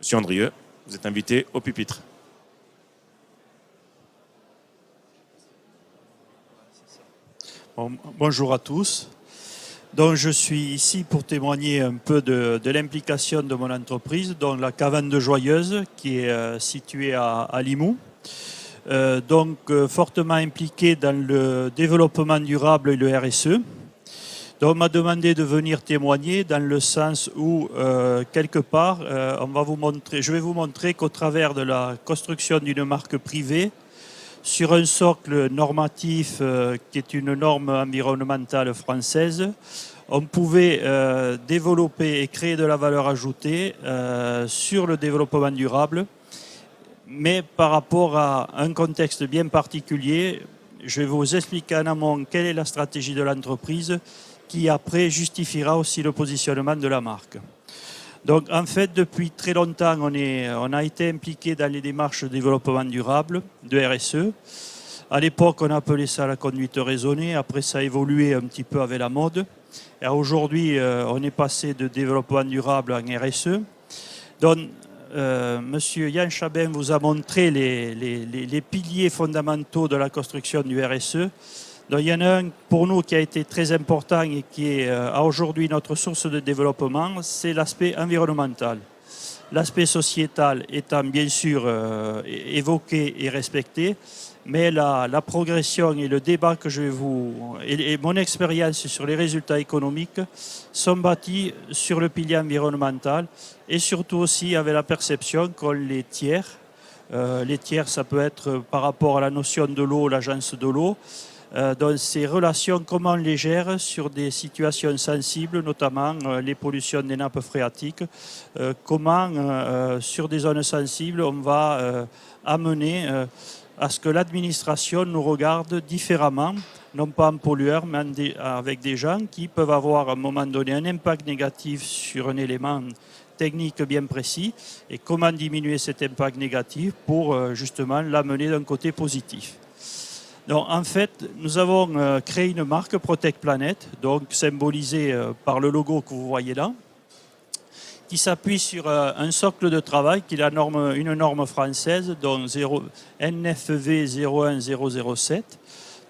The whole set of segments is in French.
Monsieur Andrieux, vous êtes invité au pupitre. Bonjour à tous. Donc, je suis ici pour témoigner un peu de l'implication de mon entreprise, donc la Caverne de Joyeuse, qui est située à Limoux. Fortement impliqué dans le développement durable et le RSE. Donc, on m'a demandé de venir témoigner dans le sens où, quelque part, je vais vous montrer qu'au travers de la construction d'une marque privée, sur un socle normatif qui est une norme environnementale française, on pouvait développer et créer de la valeur ajoutée sur le développement durable, mais par rapport à un contexte bien particulier. Je vais vous expliquer en amont quelle est la stratégie de l'entreprise qui après justifiera aussi le positionnement de la marque. Donc en fait, depuis très longtemps, on a été impliqué dans les démarches de développement durable, de RSE. À l'époque, on appelait ça la conduite raisonnée. Après, ça a évolué un petit peu avec la mode. Et aujourd'hui, on est passé de développement durable en RSE. Donc, Monsieur Yann Chabin vous a montré les piliers fondamentaux de la construction du RSE. Donc, il y en a un pour nous qui a été très important et qui est aujourd'hui notre source de développement, c'est l'aspect environnemental. L'aspect sociétal étant bien sûr évoqué et respecté, mais la progression et le débat que je vais et mon expérience sur les résultats économiques sont bâtis sur le pilier environnemental et surtout aussi avec la perception qu'ont les tiers, ça peut être par rapport à la notion de l'eau, l'agence de l'eau, dans ces relations, comment on les gère sur des situations sensibles, notamment les pollutions des nappes phréatiques, comment sur des zones sensibles on va amener à ce que l'administration nous regarde différemment, non pas en pollueur, mais avec des gens qui peuvent avoir à un moment donné un impact négatif sur un élément technique bien précis, et comment diminuer cet impact négatif pour justement l'amener d'un côté positif. Donc, en fait, nous avons créé une marque Protect Planet, donc symbolisée par le logo que vous voyez là, qui s'appuie sur un socle de travail qui est une norme française, dont NFV 01007.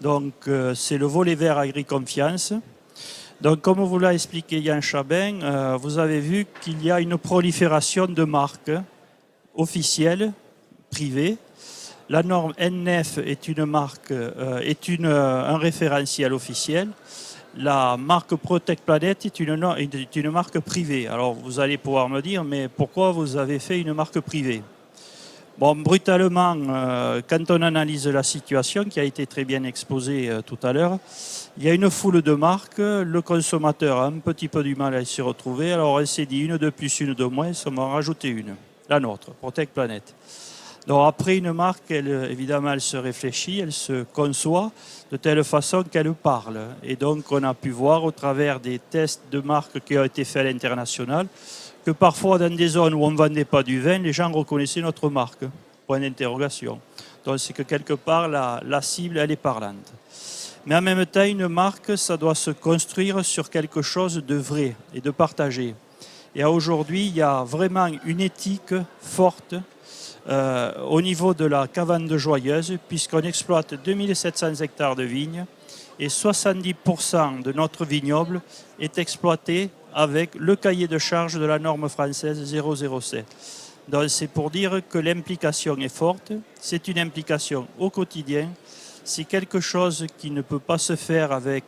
Donc, c'est le volet vert Agri-Confiance. Donc, comme vous l'a expliqué Yann Chabin, vous avez vu qu'il y a une prolifération de marques officielles, privées. La norme NF est une marque, un référentiel officiel. La marque Protect Planet est une marque privée. Alors vous allez pouvoir me dire, mais pourquoi vous avez fait une marque privée? Bon, brutalement, quand on analyse la situation, qui a été très bien exposée tout à l'heure, il y a une foule de marques, le consommateur a un petit peu du mal à s'y retrouver, alors on s'est dit une de plus, une de moins, on va en rajouter une, la nôtre, Protect Planet. Donc après une marque, évidemment, elle se réfléchit, elle se conçoit de telle façon qu'elle parle. Et donc on a pu voir au travers des tests de marques qui ont été faits à l'international que parfois dans des zones où on ne vendait pas du vin, les gens reconnaissaient notre marque. Point d'interrogation. Donc c'est que quelque part la cible, elle est parlante. Mais en même temps, une marque, ça doit se construire sur quelque chose de vrai et de partagé. Et aujourd'hui, il y a vraiment une éthique forte au niveau de la Caverne de Joyeuse, puisqu'on exploite 2700 hectares de vignes et 70% de notre vignoble est exploité avec le cahier de charge de la norme française 007. Donc c'est pour dire que l'implication est forte, c'est une implication au quotidien, c'est quelque chose qui ne peut pas se faire avec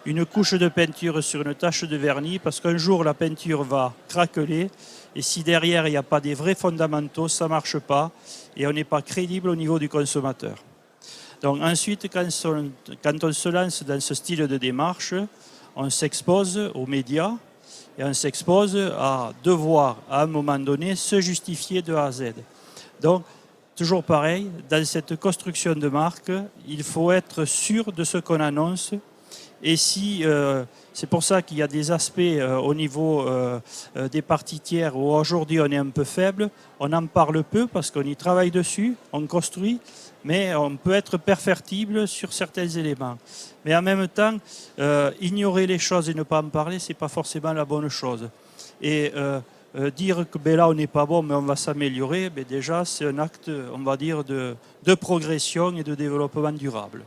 une couche de peinture sur une tache de vernis, parce qu'un jour la peinture va craqueler, et si derrière il n'y a pas des vrais fondamentaux, ça ne marche pas, et on n'est pas crédible au niveau du consommateur. Donc ensuite, quand on se lance dans ce style de démarche, on s'expose aux médias, et on s'expose à devoir, à un moment donné, se justifier de A à Z. Donc, toujours pareil, dans cette construction de marque, il faut être sûr de ce qu'on annonce. Et c'est pour ça qu'il y a des aspects au niveau des parties tiers où aujourd'hui on est un peu faible. On en parle peu parce qu'on y travaille dessus, on construit, mais on peut être perfectible sur certains éléments. Mais en même temps, ignorer les choses et ne pas en parler, ce n'est pas forcément la bonne chose. Et dire que ben là on n'est pas bon mais on va s'améliorer, ben déjà c'est un acte, on va dire, de progression et de développement durable.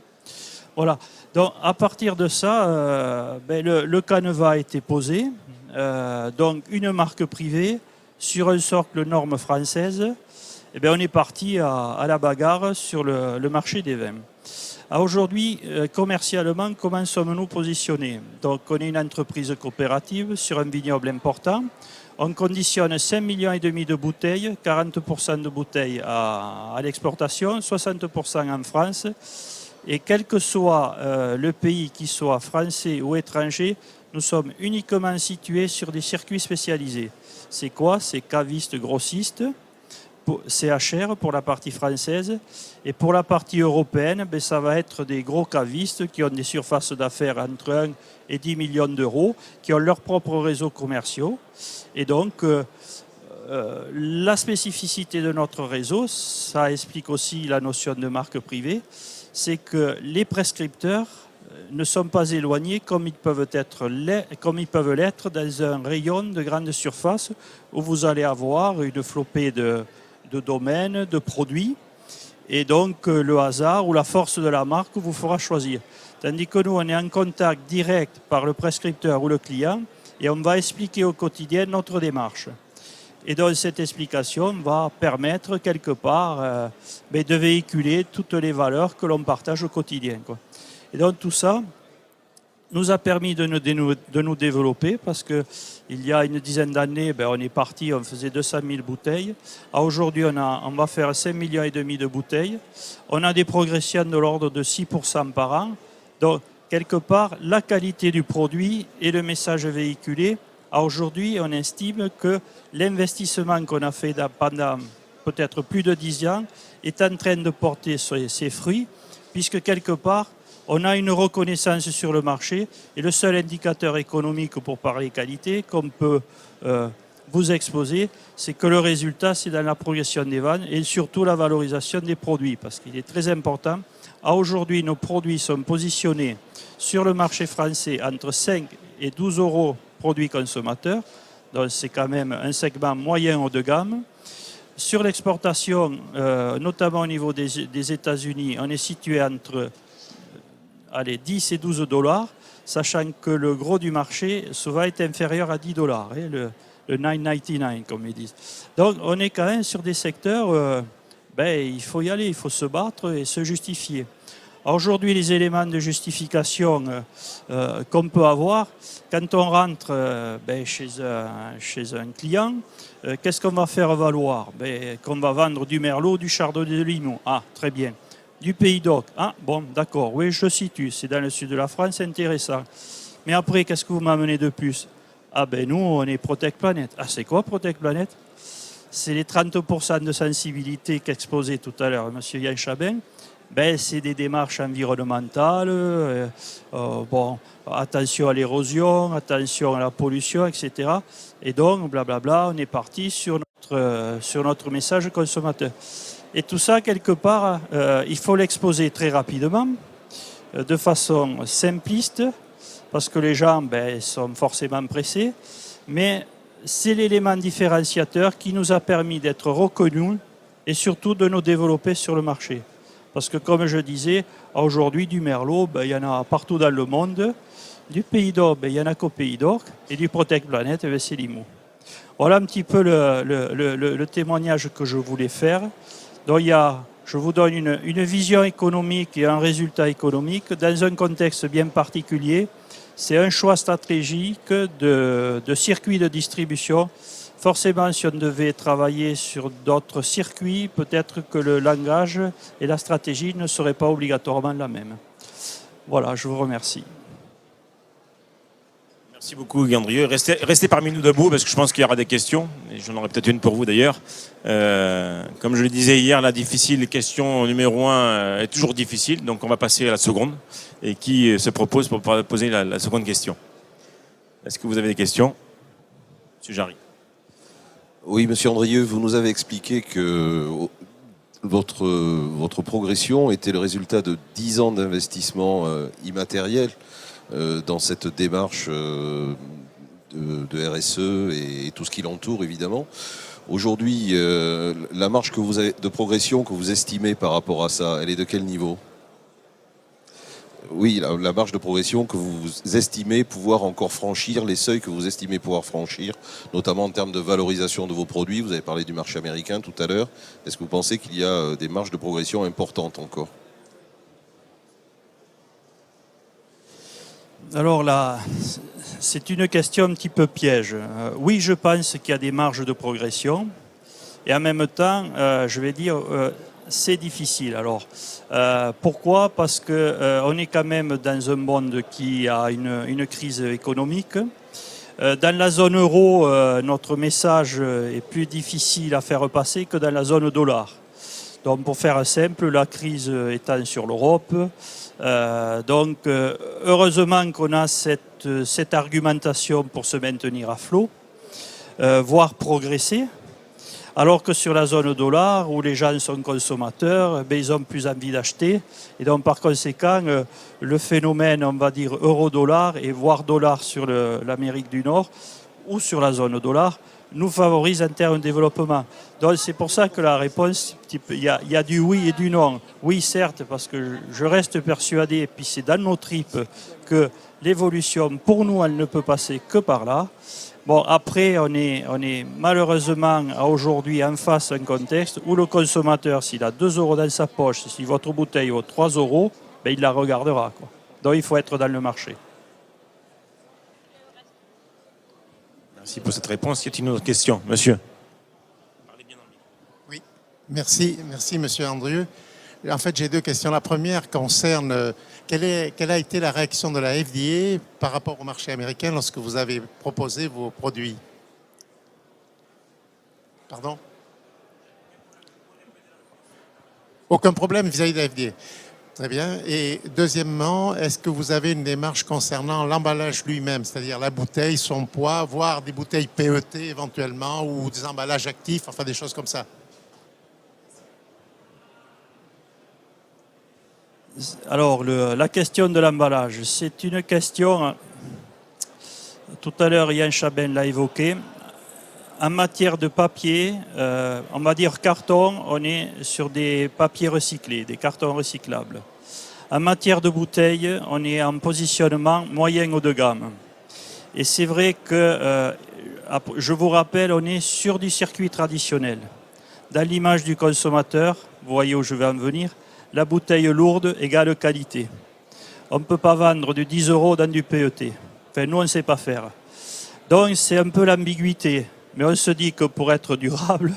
Voilà, donc à partir de ça, ben le canevas a été posé, donc une marque privée sur un socle norme française, et ben on est parti à la bagarre sur le marché des vins. Aujourd'hui, commercialement, comment sommes-nous positionnés? Donc on est une entreprise coopérative sur un vignoble important. On conditionne 5,5 millions de bouteilles, 40% de bouteilles à l'exportation, 60% en France. Et quel que soit le pays, qu'il soit français ou étranger, nous sommes uniquement situés sur des circuits spécialisés. C'est quoi? C'est caviste, grossiste, CHR pour la partie française. Et pour la partie européenne, ben, ça va être des gros cavistes qui ont des surfaces d'affaires entre 1 et 10 millions d'euros, qui ont leurs propres réseaux commerciaux. Et donc, la spécificité de notre réseau, ça explique aussi la notion de marque privée, c'est que les prescripteurs ne sont pas éloignés comme ils peuvent l'être dans un rayon de grande surface où vous allez avoir une flopée de domaines, de produits, et donc le hasard ou la force de la marque vous fera choisir. Tandis que nous, on est en contact direct par le prescripteur ou le client et on va expliquer au quotidien notre démarche. Et donc cette explication va permettre quelque part de véhiculer toutes les valeurs que l'on partage au quotidien, quoi. Et donc tout ça nous a permis de nous développer parce qu'il y a une dizaine d'années, on est parti, on faisait 200 000 bouteilles. Aujourd'hui, on va faire 5,5 millions de bouteilles. On a des progressions de l'ordre de 6% par an. Donc, quelque part, la qualité du produit et le message véhiculé, aujourd'hui, on estime que l'investissement qu'on a fait pendant peut-être plus de 10 ans est en train de porter ses fruits, puisque quelque part, on a une reconnaissance sur le marché et le seul indicateur économique pour parler qualité qu'on peut vous exposer, c'est que le résultat, c'est dans la progression des ventes et surtout la valorisation des produits, parce qu'il est très important. Aujourd'hui, nos produits sont positionnés sur le marché français entre 5 et 12 euros produits consommateurs, donc c'est quand même un segment moyen haut de gamme. Sur l'exportation, notamment au niveau des États-Unis, on est situé entre 10 et 12 $, sachant que le gros du marché souvent est inférieur à 10 $, le 9,99 comme ils disent. Donc on est quand même sur des secteurs, il faut y aller, il faut se battre et se justifier. Aujourd'hui, les éléments de justification qu'on peut avoir, quand on rentre chez un client, qu'est-ce qu'on va faire valoir? Qu'on va vendre du Merlot, du Chardonnay de Limoux. Ah, très bien. Du Pays d'Oc. Ah, bon, d'accord, oui, je situe. C'est dans le sud de la France, c'est intéressant. Mais après, qu'est-ce que vous m'amenez de plus? Ah, nous, on est Protect Planet. Ah, c'est quoi Protect Planet? C'est les 30% de sensibilité qu'exposait tout à l'heure M. Yann Chabin. C'est des démarches environnementales, attention à l'érosion, attention à la pollution, etc. Et donc, blablabla, on est parti sur notre message consommateur. Et tout ça, quelque part, il faut l'exposer très rapidement, de façon simpliste, parce que les gens sont forcément pressés. Mais c'est l'élément différenciateur qui nous a permis d'être reconnus et surtout de nous développer sur le marché. Parce que, comme je disais, aujourd'hui, du Merlot, il y en a partout dans le monde. Du Pays d'Oc, il y en a qu'au Pays d'Oc. Et du Protect Planet, c'est Limoux. Voilà un petit peu le témoignage que je voulais faire. Donc, je vous donne une vision économique et un résultat économique dans un contexte bien particulier. C'est un choix stratégique de circuit de distribution. Forcément, si on devait travailler sur d'autres circuits, peut-être que le langage et la stratégie ne seraient pas obligatoirement la même. Voilà, je vous remercie. Merci beaucoup, Guy Andrieux. Restez parmi nous debout parce que je pense qu'il y aura des questions. Et j'en aurai peut-être une pour vous d'ailleurs. Comme je le disais hier, la question numéro 1 est toujours difficile. Donc on va passer à la seconde. Et qui se propose pour poser la seconde question? Est-ce que vous avez des questions? Monsieur Jarry. Oui, monsieur Andrieux, vous nous avez expliqué que votre progression était le résultat de 10 ans d'investissement immatériel dans cette démarche de RSE et tout ce qui l'entoure, évidemment. Aujourd'hui, la marge que vous avez, de progression que vous estimez par rapport à ça, elle est de quel niveau ? Oui, la marge de progression que vous estimez pouvoir encore franchir, les seuils que vous estimez pouvoir franchir, notamment en termes de valorisation de vos produits. Vous avez parlé du marché américain tout à l'heure. Est-ce que vous pensez qu'il y a des marges de progression importantes encore ? Alors là, c'est une question un petit peu piège. Oui, je pense qu'il y a des marges de progression. Et en même temps, je vais dire, c'est difficile. Alors, pourquoi ? Parce qu'on est quand même dans un monde qui a une crise économique. Dans la zone euro, notre message est plus difficile à faire passer que dans la zone dollar. Donc, pour faire simple, la crise étant sur l'Europe, heureusement qu'on a cette argumentation pour se maintenir à flot, voire progresser. Alors que sur la zone dollar, où les gens sont consommateurs, ils ont plus envie d'acheter. Et donc, par conséquent, le phénomène, on va dire, euro-dollar et voire dollar sur l'Amérique du Nord ou sur la zone dollar, nous favorise en termes de développement. Donc, c'est pour ça que la réponse, il y a du oui et du non. Oui, certes, parce que je reste persuadé, et puis c'est dans nos tripes, que l'évolution, pour nous, elle ne peut passer que par là. Bon, après, on est malheureusement aujourd'hui en face d'un contexte où le consommateur, s'il a 2 euros dans sa poche, si votre bouteille vaut 3 euros, il la regardera, quoi. Donc il faut être dans le marché. Merci pour cette réponse. Y a-t-il une autre question, monsieur ? Oui, merci monsieur Andrieux. En fait, j'ai 2 questions. La première concerne quelle a été la réaction de la FDA par rapport au marché américain lorsque vous avez proposé vos produits ? Pardon ? Aucun problème vis-à-vis de la FDA. Très bien. Et deuxièmement, est-ce que vous avez une démarche concernant l'emballage lui-même, c'est-à-dire la bouteille, son poids, voire des bouteilles PET éventuellement, ou des emballages actifs, enfin des choses comme ça ? Alors, la question de l'emballage, c'est une question, tout à l'heure Yann Chaben l'a évoqué, en matière de papier, on va dire carton, on est sur des papiers recyclés, des cartons recyclables. En matière de bouteilles, on est en positionnement moyen haut de gamme. Et c'est vrai que, je vous rappelle, on est sur du circuit traditionnel. Dans l'image du consommateur, vous voyez où je vais en venir, la bouteille lourde égale qualité. On ne peut pas vendre du 10 euros dans du PET. Enfin, nous, on ne sait pas faire. Donc, c'est un peu l'ambiguïté. Mais on se dit que pour être durable,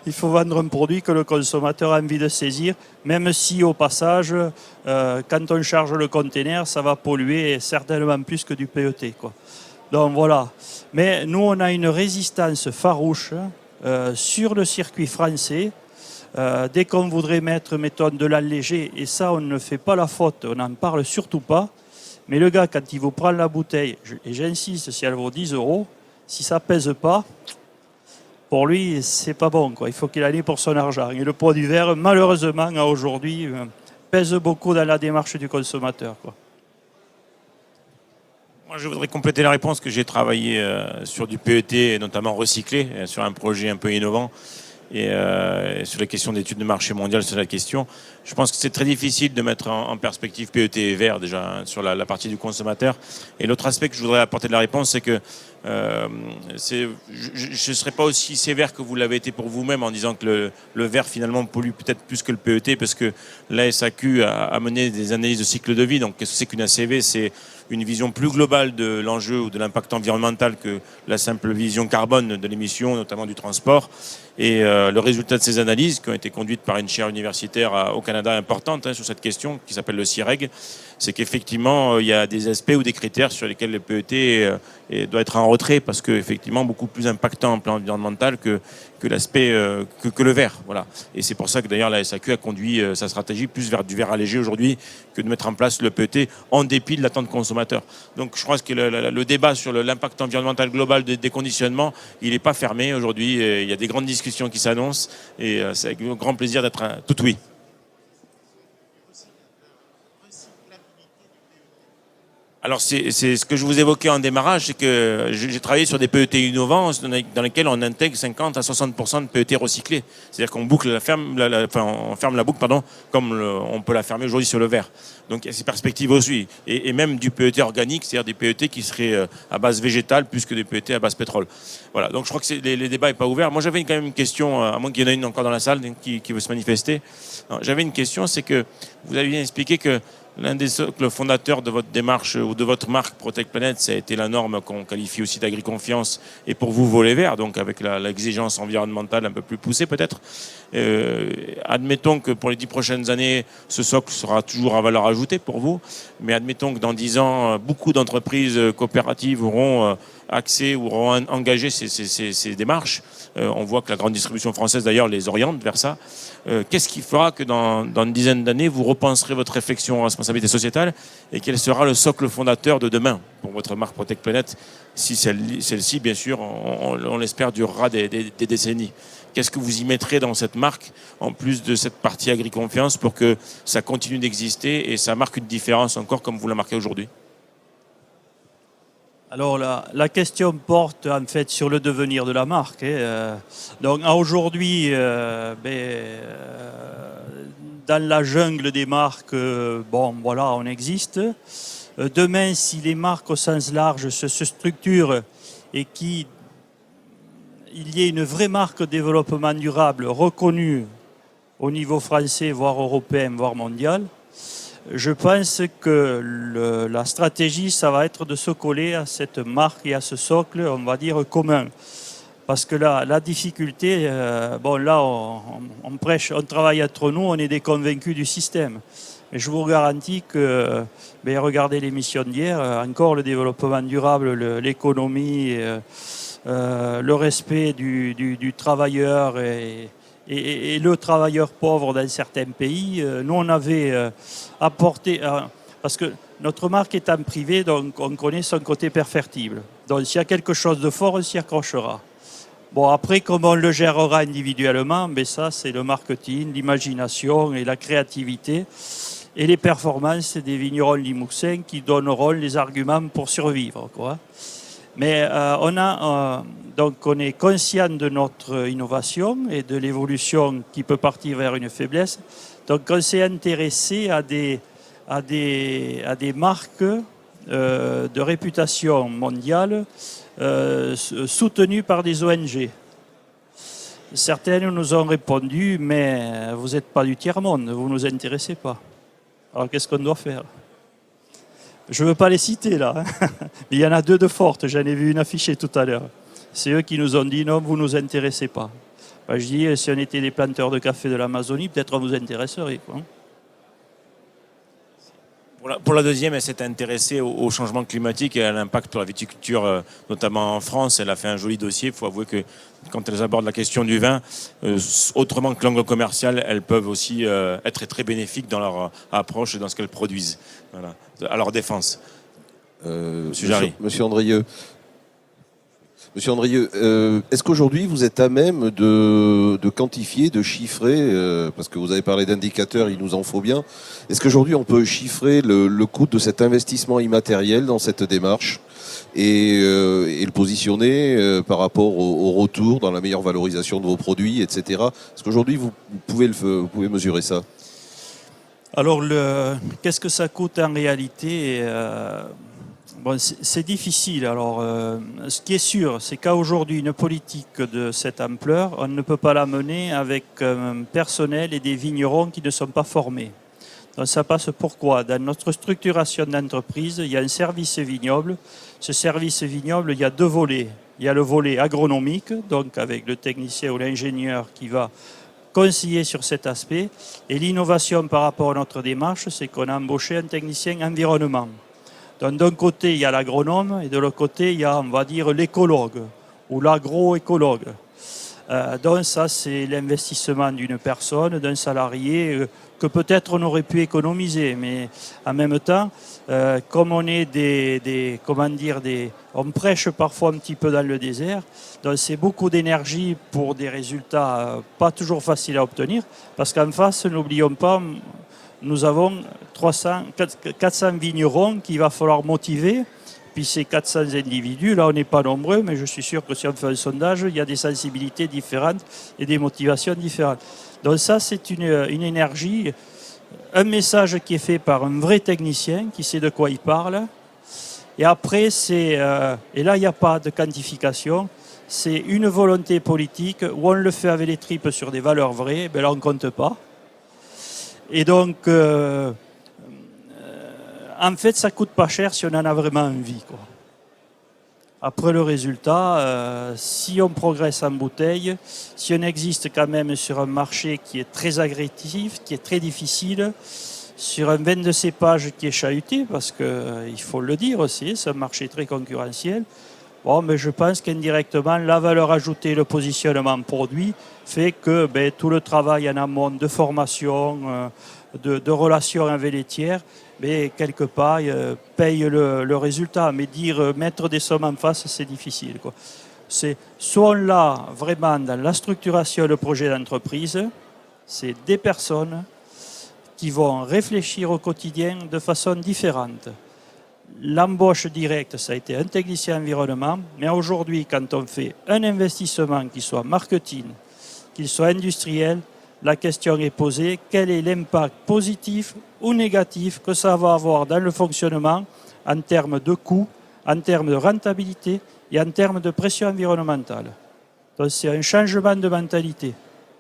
il faut vendre un produit que le consommateur a envie de saisir, même si, au passage, quand on charge le conteneur, ça va polluer certainement plus que du PET, quoi. Donc, voilà. Mais nous, on a une résistance farouche sur le circuit français. Dès qu'on voudrait mettre, mettons, de l'allégé, et ça, on ne fait pas la faute, on n'en parle surtout pas. Mais le gars, quand il vous prend la bouteille, et j'insiste, si elle vaut 10 euros, si ça ne pèse pas, pour lui, c'est pas bon, quoi. Il faut qu'il en ait pour son argent. Et le poids du verre, malheureusement, aujourd'hui, pèse beaucoup dans la démarche du consommateur, quoi. Moi, je voudrais compléter la réponse que j'ai travaillé sur du PET, notamment recyclé, sur un projet un peu innovant. Et sur les questions d'études de marché mondial sur la question, je pense que c'est très difficile de mettre en perspective PET et verre déjà sur la partie du consommateur. Et l'autre aspect que je voudrais apporter de la réponse, c'est que je ne serais pas aussi sévère que vous l'avez été pour vous-même en disant que le verre finalement pollue peut-être plus que le PET, parce que la SAQ a mené des analyses de cycle de vie. Donc qu'est-ce que c'est qu'une ACV ? C'est une vision plus globale de l'enjeu ou de l'impact environnemental que la simple vision carbone de l'émission, notamment du transport. Et le résultat de ces analyses, qui ont été conduites par une chaire universitaire au Canada importante sur cette question, qui s'appelle le CIREG, c'est qu'effectivement, il y a des aspects ou des critères sur lesquels le PET doit être en retrait, parce qu'effectivement, beaucoup plus impactant en plan environnemental que l'aspect que le verre. Voilà. Et c'est pour ça que d'ailleurs la SAQ a conduit sa stratégie plus vers du verre allégé aujourd'hui que de mettre en place le PET en dépit de l'attente consommateur. Donc je crois que le débat sur l'impact environnemental global des conditionnements, il n'est pas fermé aujourd'hui. Il y a des grandes discussions qui s'annoncent et c'est avec grand plaisir d'être tout oui. Alors c'est ce que je vous évoquais en démarrage, c'est que j'ai travaillé sur des PET innovants dans lesquels on intègre 50 à 60% de PET recyclés. C'est-à-dire qu'on boucle on ferme la boucle, pardon, comme on peut la fermer aujourd'hui sur le verre. Donc il y a ces perspectives aussi, et même du PET organique, c'est-à-dire des PET qui seraient à base végétale plus que des PET à base pétrole. Voilà. Donc je crois que les débats n'est pas ouvert. Moi j'avais quand même une question, à moins qu'il y en ait une encore dans la salle qui veut se manifester. J'avais une question, c'est que vous aviez expliqué que l'un des socles fondateurs de votre démarche ou de votre marque Protect Planet, ça a été la norme qu'on qualifie aussi d'agri-confiance, et pour vous, volet vert, donc avec l'exigence environnementale un peu plus poussée peut-être. Admettons que pour les 10 prochaines années, ce socle sera toujours à valeur ajoutée pour vous, mais admettons que dans 10 ans, beaucoup d'entreprises coopératives auront accès ou auront engagé ces démarches. On voit que la grande distribution française d'ailleurs les oriente vers ça. Qu'est-ce qui fera que dans une dizaine d'années, vous repenserez votre réflexion en responsabilité sociétale, et quel sera le socle fondateur de demain pour votre marque Protect Planet, si celle-ci, bien sûr, on l'espère, durera des décennies. Qu'est-ce que vous y mettrez dans cette marque, en plus de cette partie agri-confiance, pour que ça continue d'exister et ça marque une différence encore comme vous la marquez aujourd'hui? Alors la question porte en fait sur le devenir de la marque. Donc aujourd'hui, dans la jungle des marques, bon voilà, on existe. Demain, si les marques au sens large se structurent et qu'il y ait une vraie marque développement durable reconnue au niveau français, voire européen, voire mondial, je pense que la stratégie, ça va être de se coller à cette marque et à ce socle, on va dire, commun. Parce que la difficulté, bon là, on prêche, on travaille entre nous, on est des convaincus du système. Mais je vous garantis que, regardez l'émission d'hier, encore le développement durable, l'économie, le respect du travailleur et le travailleur pauvre dans certains pays. Nous, on avait apporté... parce que notre marque est en privé, donc on connaît son côté perfectible. Donc s'il y a quelque chose de fort, on s'y accrochera. Bon, après, comment on le gérera individuellement, ça, c'est le marketing, l'imagination et la créativité et les performances des vignerons limouxins qui donneront les arguments pour survivre, quoi. Mais on est conscient de notre innovation et de l'évolution qui peut partir vers une faiblesse. Donc on s'est intéressé à des marques de réputation mondiale soutenues par des ONG. Certaines nous ont répondu, mais vous n'êtes pas du tiers-monde, vous ne nous intéressez pas. Alors qu'est-ce qu'on doit faire ? Je ne veux pas les citer là, hein. Mais il y en a deux de fortes, j'en ai vu une affichée tout à l'heure. C'est eux qui nous ont dit non, vous ne nous intéressez pas. Je dis, si on était des planteurs de café de l'Amazonie, peut-être on vous intéresserait, quoi. Pour la deuxième, elle s'est intéressée au changement climatique et à l'impact pour la viticulture, notamment en France. Elle a fait un joli dossier. Il faut avouer que quand elles abordent la question du vin, autrement que l'angle commercial, elles peuvent aussi être très bénéfiques dans leur approche et dans ce qu'elles produisent, voilà, à leur défense. Monsieur Jarry. Monsieur Andrieux, est-ce qu'aujourd'hui vous êtes à même de quantifier, de chiffrer, parce que vous avez parlé d'indicateurs, il nous en faut bien, est-ce qu'aujourd'hui on peut chiffrer le coût de cet investissement immatériel dans cette démarche et le positionner par rapport au retour dans la meilleure valorisation de vos produits, etc. Est-ce qu'aujourd'hui vous pouvez mesurer ça? Alors, qu'est-ce que ça coûte en réalité? Bon, c'est difficile. Alors, ce qui est sûr, c'est qu'aujourd'hui, une politique de cette ampleur, on ne peut pas la mener avec un personnel et des vignerons qui ne sont pas formés. Donc, ça passe pourquoi? Dans notre structuration d'entreprise, il y a un service vignoble. Ce service vignoble, il y a deux volets. Il y a le volet agronomique, donc avec le technicien ou l'ingénieur qui va conseiller sur cet aspect. Et l'innovation par rapport à notre démarche, c'est qu'on a embauché un technicien environnement. Donc d'un côté, il y a l'agronome et de l'autre côté, il y a, on va dire, l'écologue ou l'agroécologue. Donc ça, c'est l'investissement d'une personne, d'un salarié que peut-être on aurait pu économiser. Mais en même temps, comme on est on prêche parfois un petit peu dans le désert, donc c'est beaucoup d'énergie pour des résultats pas toujours faciles à obtenir. Parce qu'en face, n'oublions pas, nous avons 400 vignerons qu'il va falloir motiver. Puis ces 400 individus, là on n'est pas nombreux, mais je suis sûr que si on fait un sondage, il y a des sensibilités différentes et des motivations différentes. Donc ça, c'est une énergie, un message qui est fait par un vrai technicien qui sait de quoi il parle. Et après, et là, il n'y a pas de quantification, c'est une volonté politique où on le fait avec les tripes sur des valeurs vraies, ben là on ne compte pas. Et donc, en fait, ça ne coûte pas cher si on en a vraiment envie, quoi. Après le résultat, si on progresse en bouteille, si on existe quand même sur un marché qui est très agressif, qui est très difficile, sur un vin de cépage qui est chahuté, parce qu'il faut le dire aussi, c'est un marché très concurrentiel, bon, mais je pense qu'indirectement, la valeur ajoutée, le positionnement produit fait que tout le travail en amont de formation, de relations avec les tiers, mais quelque part, paye le résultat. Mais mettre des sommes en face, c'est difficile, quoi. Soit on l'a vraiment dans la structuration de projet d'entreprise, c'est des personnes qui vont réfléchir au quotidien de façon différente. L'embauche directe, ça a été un technicien environnement, mais aujourd'hui, quand on fait un investissement qui soit marketing, qu'il soit industriel, la question est posée, quel est l'impact positif ou négatif que ça va avoir dans le fonctionnement en termes de coûts, en termes de rentabilité et en termes de pression environnementale. Donc c'est un changement de mentalité.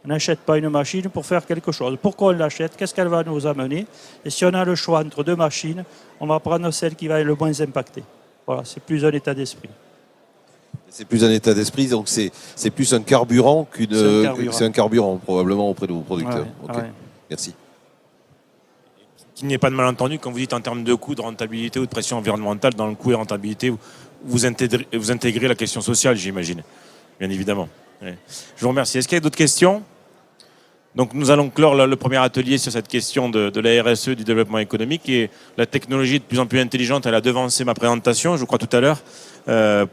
On n'achète pas une machine pour faire quelque chose. Pourquoi on l'achète? Qu'est-ce qu'elle va nous amener? Et si on a le choix entre deux machines, on va prendre celle qui va être le moins impactée. Voilà, c'est plus un état d'esprit. C'est plus un état d'esprit, donc c'est plus un carburant c'est un carburant probablement auprès de vos producteurs. Ouais, Ok. ouais. Merci. Qu'il n'y ait pas de malentendu quand vous dites en termes de coût, de rentabilité ou de pression environnementale, dans le coût et rentabilité, vous intégrez la question sociale, j'imagine, bien évidemment. Ouais. Je vous remercie. Est-ce qu'il y a d'autres questions? Donc nous allons clore le premier atelier sur cette question de la RSE, du développement économique, et la technologie de plus en plus intelligente, elle a devancé ma présentation, je crois tout à l'heure,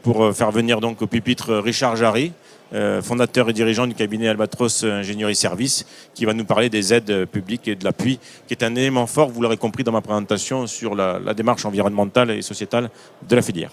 pour faire venir donc au pupitre Richard Jarry, fondateur et dirigeant du cabinet Albatros Ingénierie Service, qui va nous parler des aides publiques et de l'appui, qui est un élément fort, vous l'aurez compris dans ma présentation, sur la démarche environnementale et sociétale de la filière.